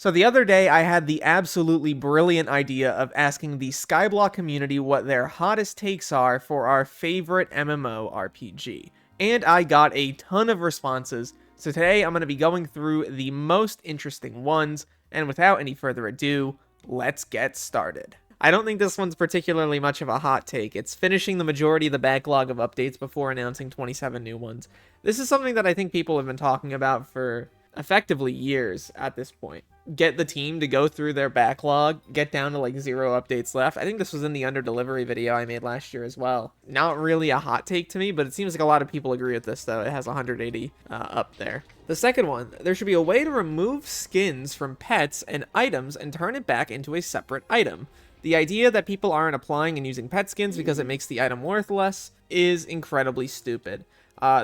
So the other day, I had the absolutely brilliant idea of asking the Skyblock community what their hottest takes are for our favorite MMORPG. And I got a ton of responses, so today I'm going to be going through the most interesting ones, and without any further ado, let's get started. I don't think this one's particularly much of a hot take. It's finishing the majority of the backlog of updates before announcing 27 new ones. This is something that I think people have been talking about for effectively years at this point. Get the team to go through their backlog, get down to like 0 updates left. I think this was in the under delivery video I made last year as well. Not really a hot take to me, but it seems like a lot of people agree with this though. It has 180 up there. The second one, there should be a way to remove skins from pets and items and turn it back into a separate item. The idea that people aren't applying and using pet skins because it makes the item worth less is incredibly stupid.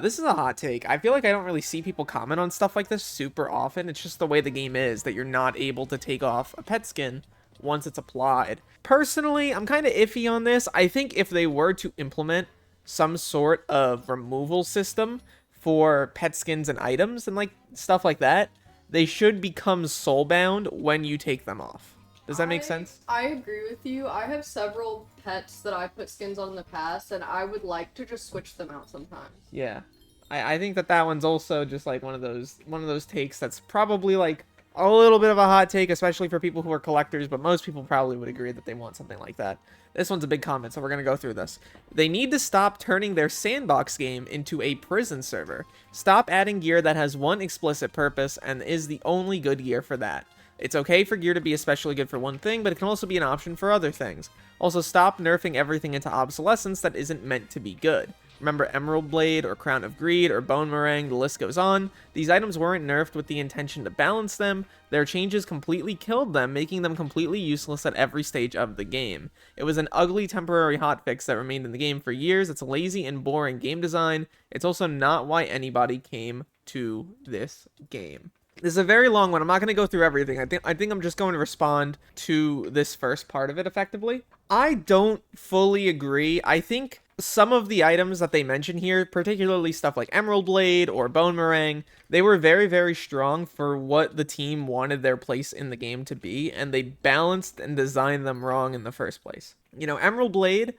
This is a hot take. I feel like I don't really see people comment on stuff like this super often. It's just the way the game is that you're not able to take off a pet skin once it's applied. Personally, I'm kind of iffy on this. I think if they were to implement some sort of removal system for pet skins and items and like stuff like that, they should become soulbound when you take them off. Does that make sense? I agree with you. I have several pets that I put skins on in the past, and I would like to just switch them out sometimes. Yeah. I think that one's also just like one of those takes that's probably like a little bit of a hot take, especially for people who are collectors, but most people probably would agree that they want something like that. This one's a big comment, so we're going to go through this. They need to stop turning their sandbox game into a prison server. Stop adding gear that has one explicit purpose and is the only good gear for that. It's okay for gear to be especially good for one thing, but it can also be an option for other things. Also, stop nerfing everything into obsolescence that isn't meant to be good. Remember Emerald Blade, or Crown of Greed, or Bone Meringue, the list goes on. These items weren't nerfed with the intention to balance them. Their changes completely killed them, making them completely useless at every stage of the game. It was an ugly temporary hotfix that remained in the game for years. It's lazy and boring game design. It's also not why anybody came to this game. This is a very long one. I'm not going to go through everything. I think I'm just going to respond to this first part of it effectively. I don't fully agree. I think some of the items that they mention here, particularly stuff like Emerald Blade or Bone Meringue, they were very, very strong for what the team wanted their place in the game to be, and they balanced and designed them wrong in the first place. You know, Emerald Blade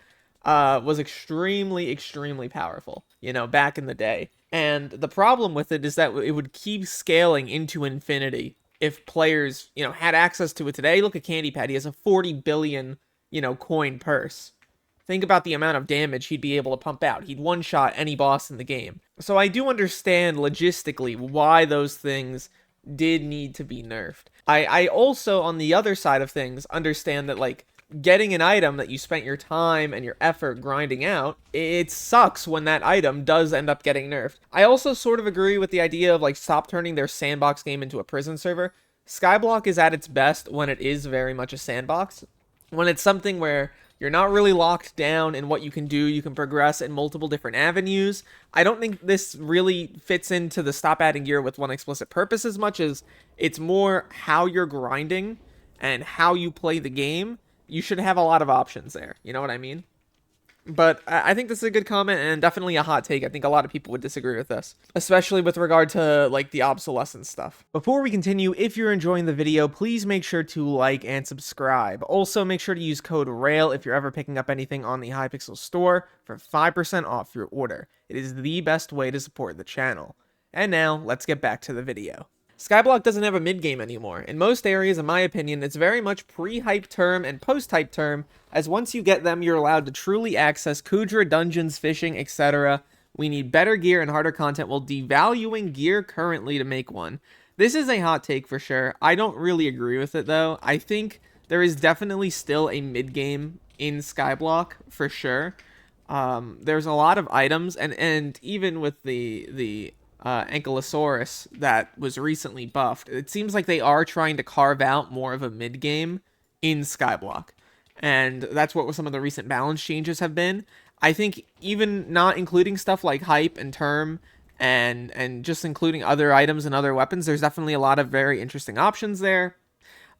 was extremely, extremely powerful, you know, back in the day. And the problem with it is that it would keep scaling into infinity if players, you know, had access to it today. Look at Candy Pad. He has a 40 billion, you know, coin purse. Think about the amount of damage he'd be able to pump out. He'd one-shot any boss in the game. So I do understand logistically why those things did need to be nerfed. I also, on the other side of things, understand that, like, getting an item that you spent your time and your effort grinding out, it sucks when that item does end up getting nerfed. I also sort of agree with the idea of like stop turning their sandbox game into a prison server. Skyblock is at its best when it is very much a sandbox. When it's something where you're not really locked down in what you can do, you can progress in multiple different avenues. I don't think this really fits into the stop adding gear with one explicit purpose as much as it's more how you're grinding and how you play the game. You should have a lot of options there. You know what I mean? But I think this is a good comment and definitely a hot take. I think a lot of people would disagree with this, especially with regard to like the obsolescence stuff. Before we continue, if you're enjoying the video, please make sure to like and subscribe. Also, make sure to use code RAIL if you're ever picking up anything on the Hypixel store for 5% off your order. It is the best way to support the channel. And now, let's get back to the video. Skyblock doesn't have a mid-game anymore. In most areas, in my opinion, it's very much pre-hype term and post-hype term, as once you get them, you're allowed to truly access Kudra, dungeons, fishing, etc. We need better gear and harder content while devaluing gear currently to make one. This is a hot take for sure. I don't really agree with it, though. I think there is definitely still a mid-game in Skyblock, for sure. There's a lot of items, and even with the Ankylosaurus that was recently buffed, it seems like they are trying to carve out more of a mid-game in Skyblock. And that's what some of the recent balance changes have been. I think even not including stuff like hype and term and just including other items and other weapons, there's definitely a lot of very interesting options there.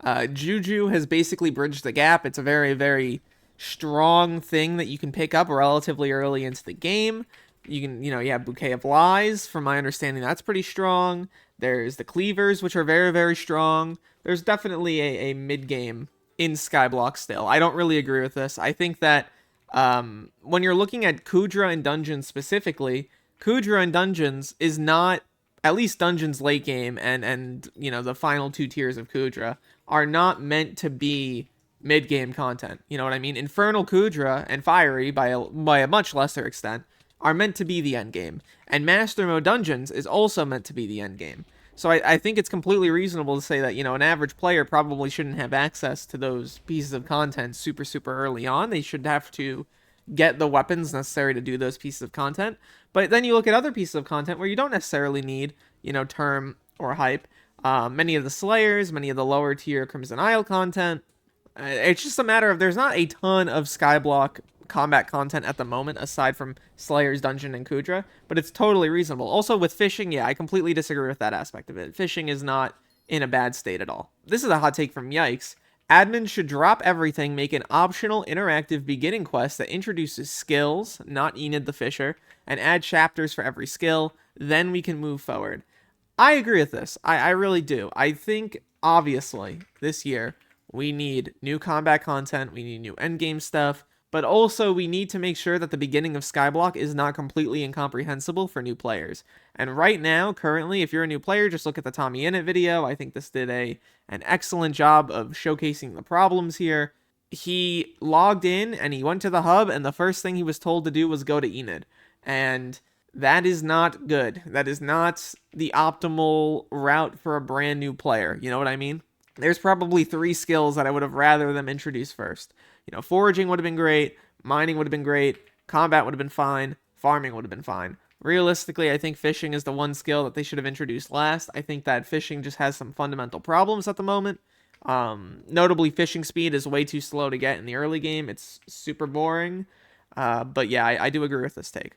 Juju has basically bridged the gap. It's a very, very strong thing that you can pick up relatively early into the game. You can, you have Bouquet of Lies. From my understanding, that's pretty strong. There's the cleavers, which are very, very strong. There's definitely a mid-game in Skyblock still. I don't really agree with this. I think that when you're looking at Kudra and Dungeons specifically, Kudra and Dungeons is not, at least Dungeons late game and you know, the final 2 tiers of Kudra are not meant to be mid-game content. You know what I mean? Infernal Kudra and Fiery, by a much lesser extent, are meant to be the end game. And Master Mode Dungeons is also meant to be the end game. So I think it's completely reasonable to say that, you know, an average player probably shouldn't have access to those pieces of content super, super early on. They should have to get the weapons necessary to do those pieces of content. But then you look at other pieces of content where you don't necessarily need, you know, Term or Hype. Many of the Slayers, many of the lower tier Crimson Isle content. It's just a matter of there's not a ton of Skyblock combat content at the moment aside from Slayer's Dungeon and Kudra, but it's totally reasonable. Also with fishing, yeah, I completely disagree with that aspect of it. Fishing is not in a bad state at all. This is a hot take from Yikes. Admins should drop everything, make an optional interactive beginning quest that introduces skills, not Enid the Fisher, and add chapters for every skill, then we can move forward. I agree with this. I really do. I think, obviously, this year, we need new combat content, we need new endgame stuff, but also we need to make sure that the beginning of Skyblock is not completely incomprehensible for new players. And right now, currently, if you're a new player, just look at the Tommy Innit video. I think this did an excellent job of showcasing the problems here. He logged in and he went to the hub, and the first thing he was told to do was go to Enid. And that is not good. That is not the optimal route for a brand new player. You know what I mean? There's probably 3 skills that I would have rather them introduce first. You know, foraging would have been great, mining would have been great, combat would have been fine, farming would have been fine. Realistically, I think fishing is the one skill that they should have introduced last. I think that fishing just has some fundamental problems at the moment. Notably, fishing speed is way too slow to get in the early game. It's super boring. But yeah, I do agree with this take.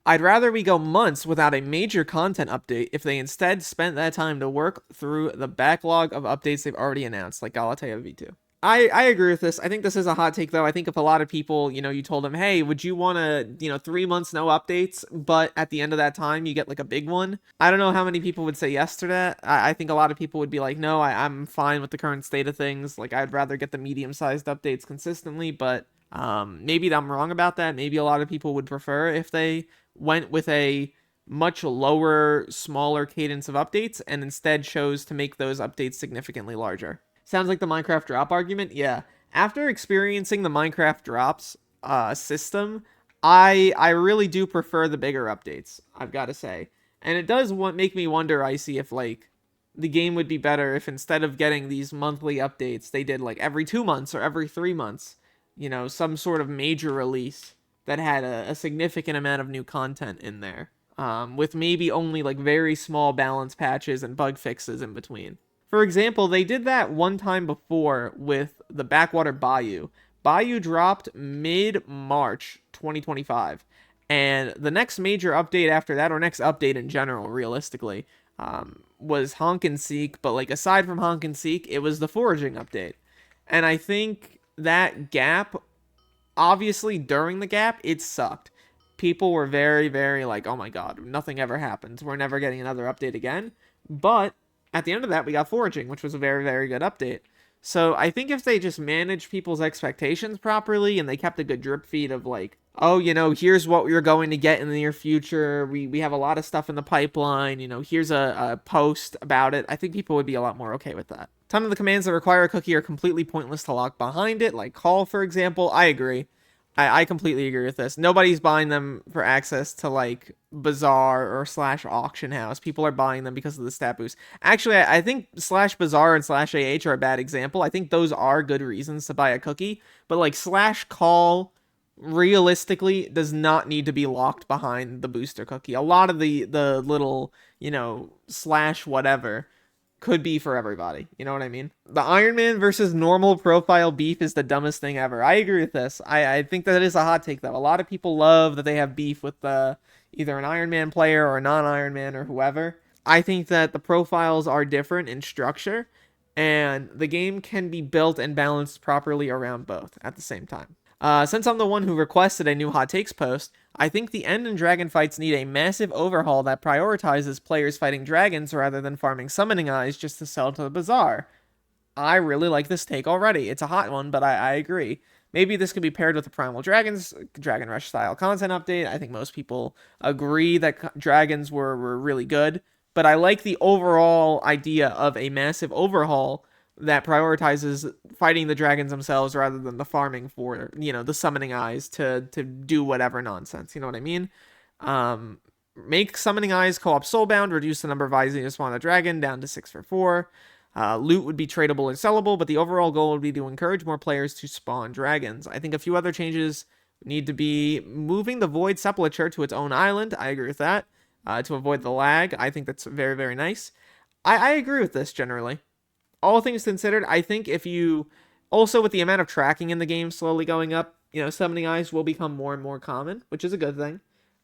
I'd rather we go months without a major content update if they instead spent that time to work through the backlog of updates they've already announced, like Galatea V2. I agree with this. I think this is a hot take, though. I think if a lot of people, you know, you told them, hey, would you want to, you know, 3 months, no updates, but at the end of that time, you get like a big one. I don't know how many people would say yes to that. I think a lot of people would be like, no, I'm fine with the current state of things. Like, I'd rather get the medium-sized updates consistently, but maybe I'm wrong about that. Maybe a lot of people would prefer if they went with a much lower, smaller cadence of updates and instead chose to make those updates significantly larger. Sounds like the Minecraft drop argument? Yeah. After experiencing the Minecraft drops system, I really do prefer the bigger updates, I've got to say. And it does make me wonder, Icy, if, like, the game would be better if instead of getting these monthly updates, they did, like, every 2 months or every 3 months. You know, some sort of major release that had a significant amount of new content in there. With maybe only, like, very small balance patches and bug fixes in between. For example, they did that one time before with the Backwater Bayou. Bayou dropped mid-March 2025. And the next major update after that, or next update in general, realistically, was Honk and Seek. But, like, aside from Honk and Seek, it was the foraging update. And I think that gap, obviously during the gap, it sucked. People were very, very like, oh my god, nothing ever happens. We're never getting another update again. But at the end of that, we got foraging, which was a very, very good update. So I think if they just managed people's expectations properly and they kept a good drip feed of like, oh, you know, here's what we're going to get in the near future. We have a lot of stuff in the pipeline. You know, here's a post about it. I think people would be a lot more okay with that. Ton of the commands that require a cookie are completely pointless to lock behind it, like call, for example. I agree. I completely agree with this. Nobody's buying them for access to, like, Bazaar or / Auction House. People are buying them because of the stat boost. Actually, I think / Bazaar and / AH are a bad example. I think those are good reasons to buy a cookie. But, like, / call, realistically, does not need to be locked behind the booster cookie. A lot of the little, you know, / whatever could be for everybody. You know what I mean? The Ironman versus normal profile beef is the dumbest thing ever. I agree with this. I think that is a hot take, though. A lot of people love that they have beef with either an Ironman player or a non-Ironman or whoever. I think that the profiles are different in structure, and the game can be built and balanced properly around both at the same time. Since I'm the one who requested a new hot takes post, I think the end and dragon fights need a massive overhaul that prioritizes players fighting dragons rather than farming summoning eyes just to sell to the bazaar. I really like this take already. It's a hot one, but I agree. Maybe this could be paired with the Primal Dragons, Dragon Rush style content update. I think most people agree that dragons were really good, but I like the overall idea of a massive overhaul that prioritizes fighting the dragons themselves rather than the farming for, the summoning eyes to do whatever nonsense. You know what I mean? Um, Make summoning eyes co-op soulbound, reduce the number of eyes you spawn a dragon down to 6 for 4. Loot would be tradable and sellable, but the overall goal would be to encourage more players to spawn dragons. I think a few other changes need to be moving the Void Sepulchre to its own island. I agree with that. To avoid the lag. I think that's very, very nice. I agree with this generally. All things considered, I think if you... Also, with the amount of tracking in the game slowly going up, summoning eyes will become more and more common, which is a good thing.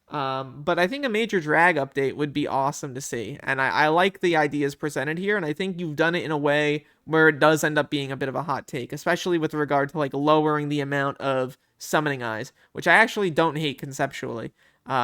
But I think a major drag update would be awesome to see. And I like the ideas presented here, and I think you've done it in a way where it does end up being a bit of a hot take, especially with regard to lowering the amount of summoning eyes, which I actually don't hate conceptually.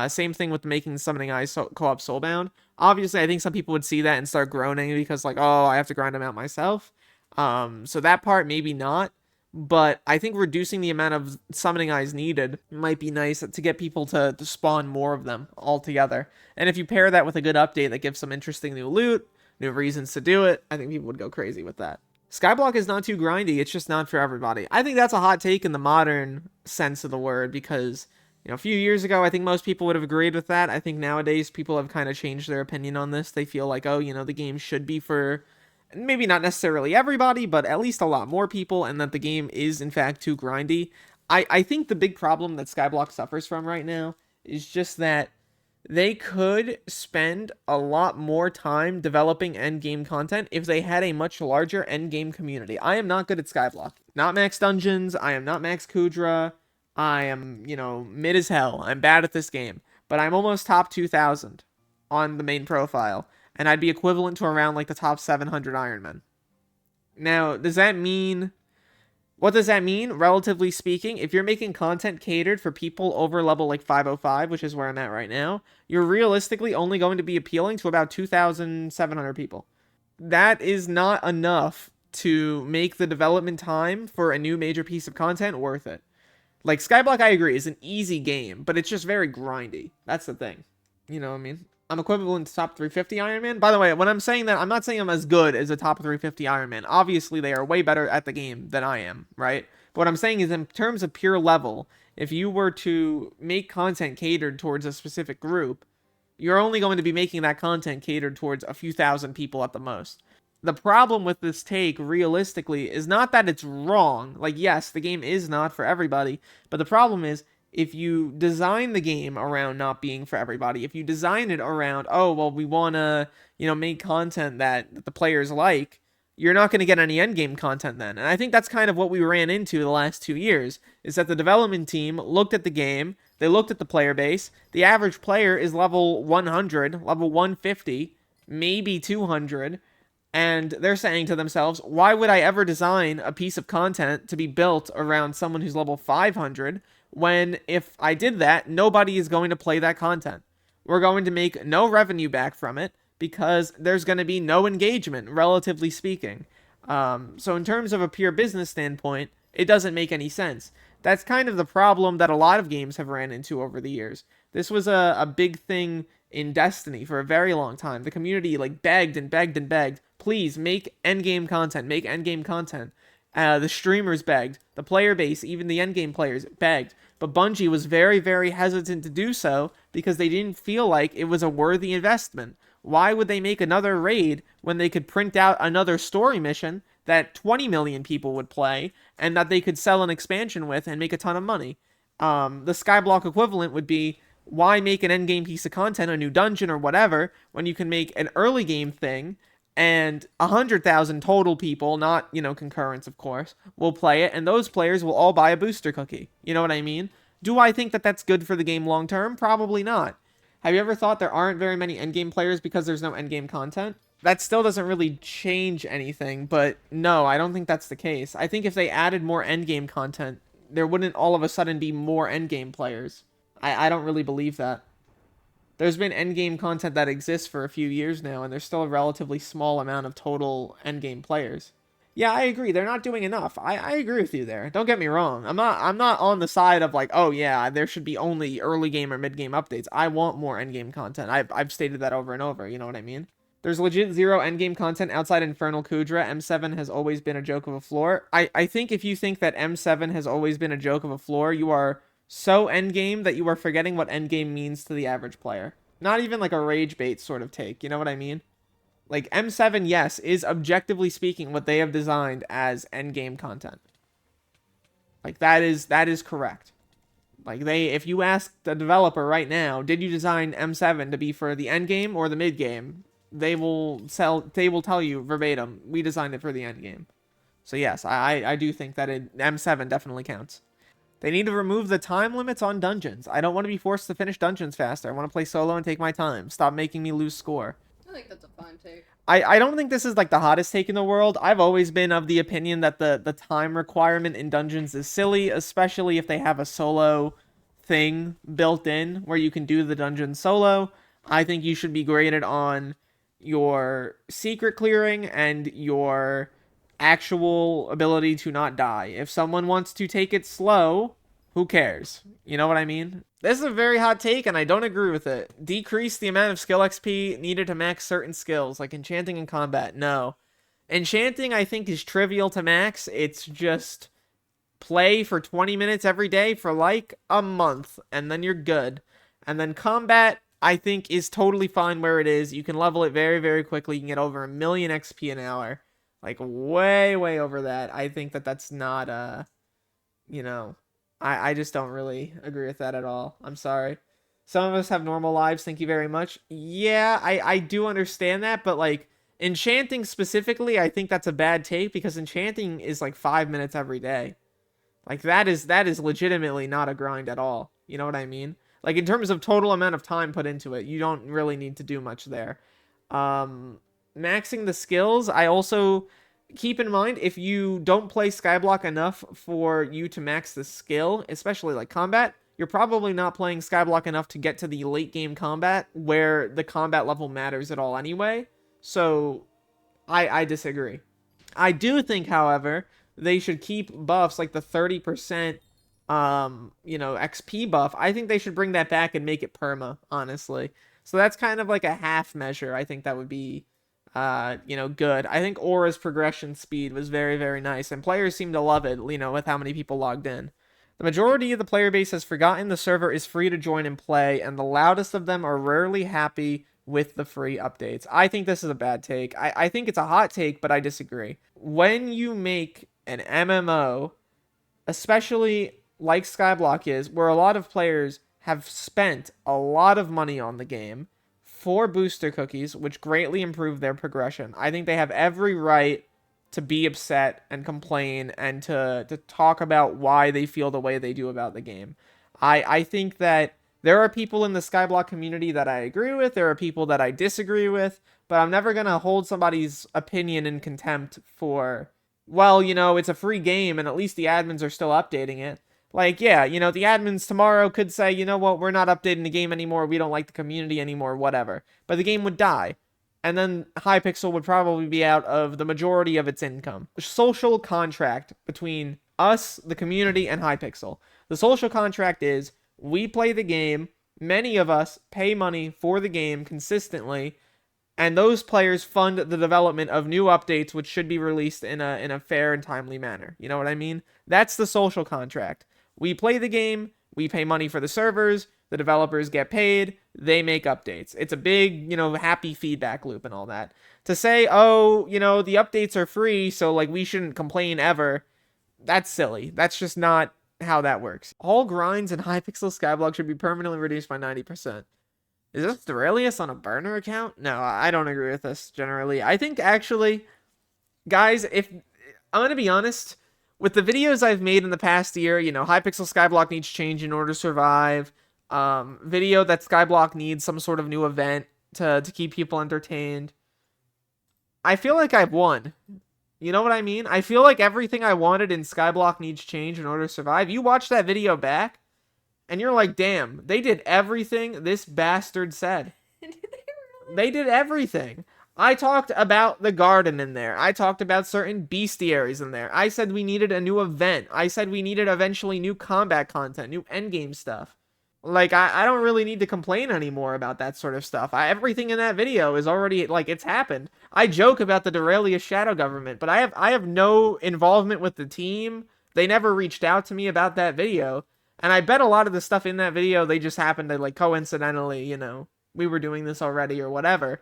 Same thing with making summoning eyes co-op soulbound. Obviously, I think some people would see that and start groaning because oh, I have to grind them out myself. So that part, maybe not. But I think reducing the amount of summoning eyes needed might be nice to get people to spawn more of them altogether. And if you pair that with a good update that gives some interesting new loot, new reasons to do it, I think people would go crazy with that. Skyblock is not too grindy, it's just not for everybody. I think that's a hot take in the modern sense of the word because, a few years ago, I think most people would have agreed with that. I think nowadays people have kind of changed their opinion on this. They feel like, oh, the game should be for... maybe not necessarily everybody, but at least a lot more people, and that the game is, in fact, too grindy. I think the big problem that Skyblock suffers from right now is just that they could spend a lot more time developing endgame content if they had a much larger endgame community. I am not good at Skyblock. Not max dungeons, I am not max Kudra, I am, mid as hell. I'm bad at this game, but I'm almost top 2,000 on the main profile. And I'd be equivalent to around the top 700 Ironman. Now, what does that mean? Relatively speaking, if you're making content catered for people over level 505, which is where I'm at right now, you're realistically only going to be appealing to about 2,700 people. That is not enough to make the development time for a new major piece of content worth it. Skyblock, I agree, is an easy game, but it's just very grindy. That's the thing. You know what I mean? I'm equivalent to top 350 Ironman. By the way, when I'm saying that, I'm not saying I'm as good as a top 350 Ironman. Obviously, they are way better at the game than I am, right? But what I'm saying is, in terms of pure level, if you were to make content catered towards a specific group, you're only going to be making that content catered towards a few thousand people at the most. The problem with this take, realistically, is not that it's wrong. Yes, the game is not for everybody, but the problem is, if you design the game around not being for everybody, if you design it around, oh, well, we want to, make content that the players like, you're not going to get any endgame content then. And I think that's kind of what we ran into the last 2 years, is that the development team looked at the game, they looked at the player base, the average player is level 100, level 150, maybe 200, and they're saying to themselves, why would I ever design a piece of content to be built around someone who's level 500 when if I did that, nobody is going to play that content? We're going to make no revenue back from it because there's going to be no engagement, relatively speaking. So in terms of a pure business standpoint, it doesn't make any sense. That's kind of the problem that a lot of games have ran into over the years. This was a big thing in Destiny for a very long time. The community begged and begged and begged, please make endgame content, make endgame content. The streamers begged, the player base, even the endgame players begged. But Bungie was very, very hesitant to do so because they didn't feel like it was a worthy investment. Why would they make another raid when they could print out another story mission that 20 million people would play and that they could sell an expansion with and make a ton of money? The Skyblock equivalent would be, why make an endgame piece of content, a new dungeon or whatever, when you can make an early game thing and 100,000 total people, not, concurrence, of course, will play it, and those players will all buy a booster cookie. You know what I mean? Do I think that that's good for the game long term? Probably not. Have you ever thought there aren't very many endgame players because there's no endgame content? That still doesn't really change anything, but no, I don't think that's the case. I think if they added more endgame content, there wouldn't all of a sudden be more endgame players. I don't really believe that. There's been endgame content that exists for a few years now, and there's still a relatively small amount of total endgame players. Yeah, I agree. They're not doing enough. I agree with you there. Don't get me wrong. I'm not on the side of like, oh yeah, there should be only early game or mid game updates. I want more endgame content. I've stated that over and over. You know what I mean? There's legit zero endgame content outside Infernal Kudra. M7 has always been a joke of a floor. I think if you think that M7 has always been a joke of a floor, you are so endgame that you are forgetting what endgame means to the average player. Not even like a rage bait sort of take. You know what I mean? Like M7, yes, is objectively speaking what they have designed as endgame content. Like that is correct. Like if you ask the developer right now, did you design M7 to be for the end game or the mid game? They will tell you verbatim, we designed it for the end game. So yes, I do think that M7 definitely counts. They need to remove the time limits on dungeons. I don't want to be forced to finish dungeons faster. I want to play solo and take my time. Stop making me lose score. I think that's a fine take. I don't think this is like the hottest take in the world. I've always been of the opinion that the time requirement in dungeons is silly, especially if they have a solo thing built in where you can do the dungeon solo. I think you should be graded on your secret clearing and your actual ability to not die. If someone wants to take it slow, who cares? You know what I mean? This is a very hot take, and I don't agree with it. Decrease the amount of skill XP needed to max certain skills, like enchanting and combat. No. Enchanting, I think, is trivial to max. It's just play for 20 minutes every day for like a month, and then you're good. And then combat, I think, is totally fine where it is. You can level it very, very quickly. You can get over 1 million XP an hour. Like, way, way over that. I think that that's not, you know... I just don't really agree with that at all. I'm sorry. Some of us have normal lives. Thank you very much. Yeah, I do understand that, but like enchanting specifically, I think that's a bad take because enchanting is like 5 minutes every day. Like that is legitimately not a grind at all. You know what I mean? Like in terms of total amount of time put into it, you don't really need to do much there. Maxing the skills, I also keep in mind, if you don't play Skyblock enough for you to max the skill, especially like combat, you're probably not playing Skyblock enough to get to the late game combat where the combat level matters at all anyway. So I disagree. I do think, however, they should keep buffs like the 30% XP buff. I think they should bring that back and make it perma, honestly. So that's kind of like a half measure. I think that would be good. I think Aura's progression speed was very, very nice, and players seem to love it, with how many people logged in. The majority of the player base has forgotten the server is free to join and play, and the loudest of them are rarely happy with the free updates. I think this is a bad take. I think it's a hot take, but I disagree. When you make an MMO, especially like Skyblock is, where a lot of players have spent a lot of money on the game, 4 booster cookies, which greatly improve their progression. I think they have every right to be upset and complain and to talk about why they feel the way they do about the game. I think that there are people in the Skyblock community that I agree with, there are people that I disagree with, but I'm never going to hold somebody's opinion in contempt for, well, it's a free game and at least the admins are still updating it. Like, yeah, the admins tomorrow could say, you know what, we're not updating the game anymore, we don't like the community anymore, whatever. But the game would die. And then Hypixel would probably be out of the majority of its income. The social contract between us, the community, and Hypixel. The social contract is, we play the game, many of us pay money for the game consistently, and those players fund the development of new updates which should be released in a fair and timely manner. You know what I mean? That's the social contract. We play the game, we pay money for the servers, the developers get paid, they make updates. It's a big, happy feedback loop and all that. To say, oh, the updates are free, so like we shouldn't complain ever, that's silly. That's just not how that works. All grinds in Hypixel Skyblock should be permanently reduced by 90%. Is this Derailious on a burner account? No, I don't agree with this generally. I think actually, guys, if I'm going to be honest, with the videos I've made in the past year, Hypixel Skyblock needs change in order to survive. Video that Skyblock needs some sort of new event to keep people entertained. I feel like I've won. You know what I mean? I feel like everything I wanted in Skyblock needs change in order to survive. You watch that video back, And you're like, damn, they did everything this bastard said. They did everything. I talked about the garden in there. I talked about certain bestiaries in there. I said we needed a new event. I said we needed eventually new combat content, new endgame stuff. Like, I don't really need to complain anymore about that sort of stuff. Everything in that video is already, like, it's happened. I joke about the Derailious shadow government, but I have no involvement with the team. They never reached out to me about that video. And I bet a lot of the stuff in that video, they just happened to, like, coincidentally, you know, we were doing this already or whatever.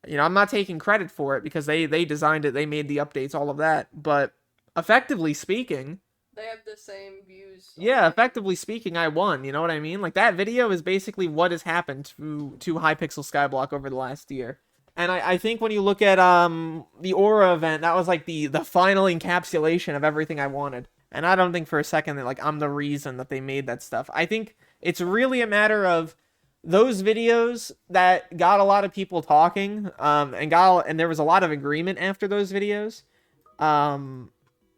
You know, I'm not taking credit for it because they designed it, they made the updates, all of that. But effectively speaking, they have the same views. yeah, effectively speaking, I won. You know what I mean? Like, that video is basically what has happened to Hypixel Skyblock over the last year. And I think when you look at the Aura event, that was like the final encapsulation of everything I wanted. And I don't think for a second that like I'm the reason that they made that stuff. I think it's really a matter of those videos that got a lot of people talking, and there was a lot of agreement after those videos.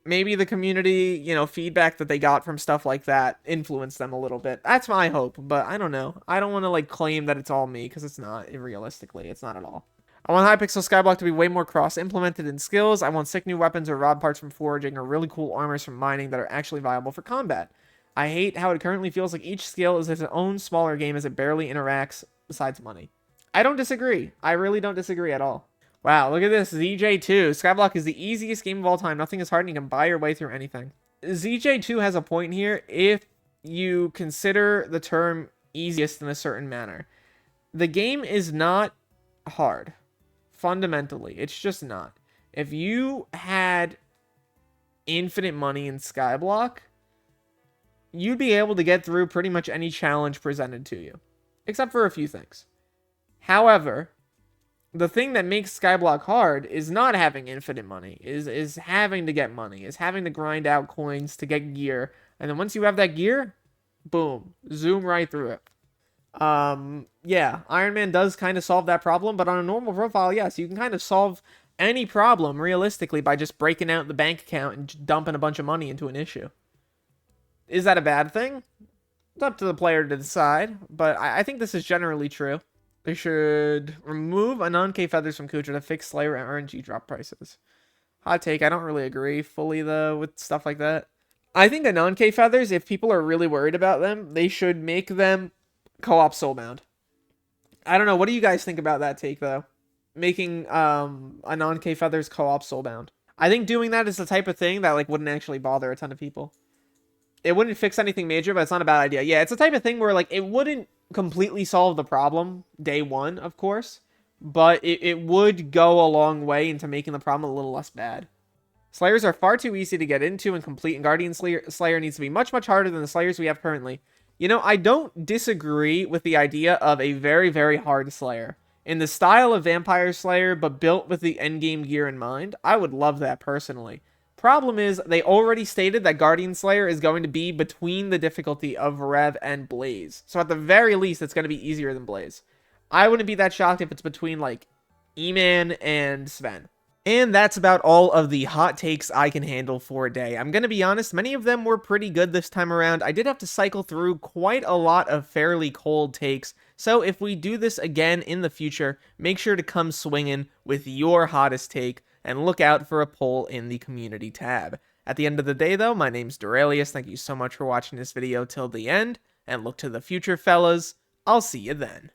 Maybe the community, you know, feedback that they got from stuff like that influenced them a little bit. That's my hope, but I don't know. I don't want to like claim that it's all me because it's not. Realistically, it's not at all. I want Hypixel Skyblock to be way more cross-implemented in skills. I want sick new weapons or rod parts from foraging or really cool armors from mining that are actually viable for combat. I hate how it currently feels like each skill is its own smaller game as it barely interacts besides money. I don't disagree. I really don't disagree at all. Wow, look at this. ZJ2. Skyblock is the easiest game of all time. Nothing is hard and you can buy your way through anything. ZJ2 has a point here if you consider the term easiest in a certain manner. The game is not hard. Fundamentally, it's just not. If you had infinite money in Skyblock, you'd be able to get through pretty much any challenge presented to you, except for a few things. However, the thing that makes Skyblock hard is not having infinite money, is having to get money, is having to grind out coins to get gear, and then once you have that gear, boom, zoom right through it. Yeah, Ironman does kind of solve that problem, but on a normal profile, yes, you can kind of solve any problem realistically by just breaking out the bank account and dumping a bunch of money into an issue. Is that a bad thing? It's up to the player to decide, but I think this is generally true. They should remove Anon-K feathers from Kucha to fix Slayer and RNG drop prices. Hot take, I don't really agree fully, though, with stuff like that. I think Anon-K feathers, if people are really worried about them, they should make them co-op soulbound. I don't know. What do you guys think about that take, though? Making Anon-K feathers co-op soulbound. I think doing that is the type of thing that like wouldn't actually bother a ton of people. It wouldn't fix anything major, but it's not a bad idea. Yeah, it's the type of thing where like it wouldn't completely solve the problem day one, of course, but it would go a long way into making the problem a little less bad. Slayers are far too easy to get into and complete, and Guardian Slayer needs to be much, much harder than the Slayers we have currently. You know, I don't disagree with the idea of a very, very hard Slayer. In the style of Vampire Slayer, but built with the endgame gear in mind, I would love that personally. Problem is, they already stated that Guardian Slayer is going to be between the difficulty of Rev and Blaze. So at the very least, it's going to be easier than Blaze. I wouldn't be that shocked if it's between, like, E-Man and Sven. And that's about all of the hot takes I can handle for a day. I'm going to be honest, many of them were pretty good this time around. I did have to cycle through quite a lot of fairly cold takes, so if we do this again in the future, make sure to come swinging with your hottest take, and look out for a poll in the community tab. At the end of the day, though, my name's Derailious. Thank you so much for watching this video till the end, and look to the future, fellas. I'll see you then.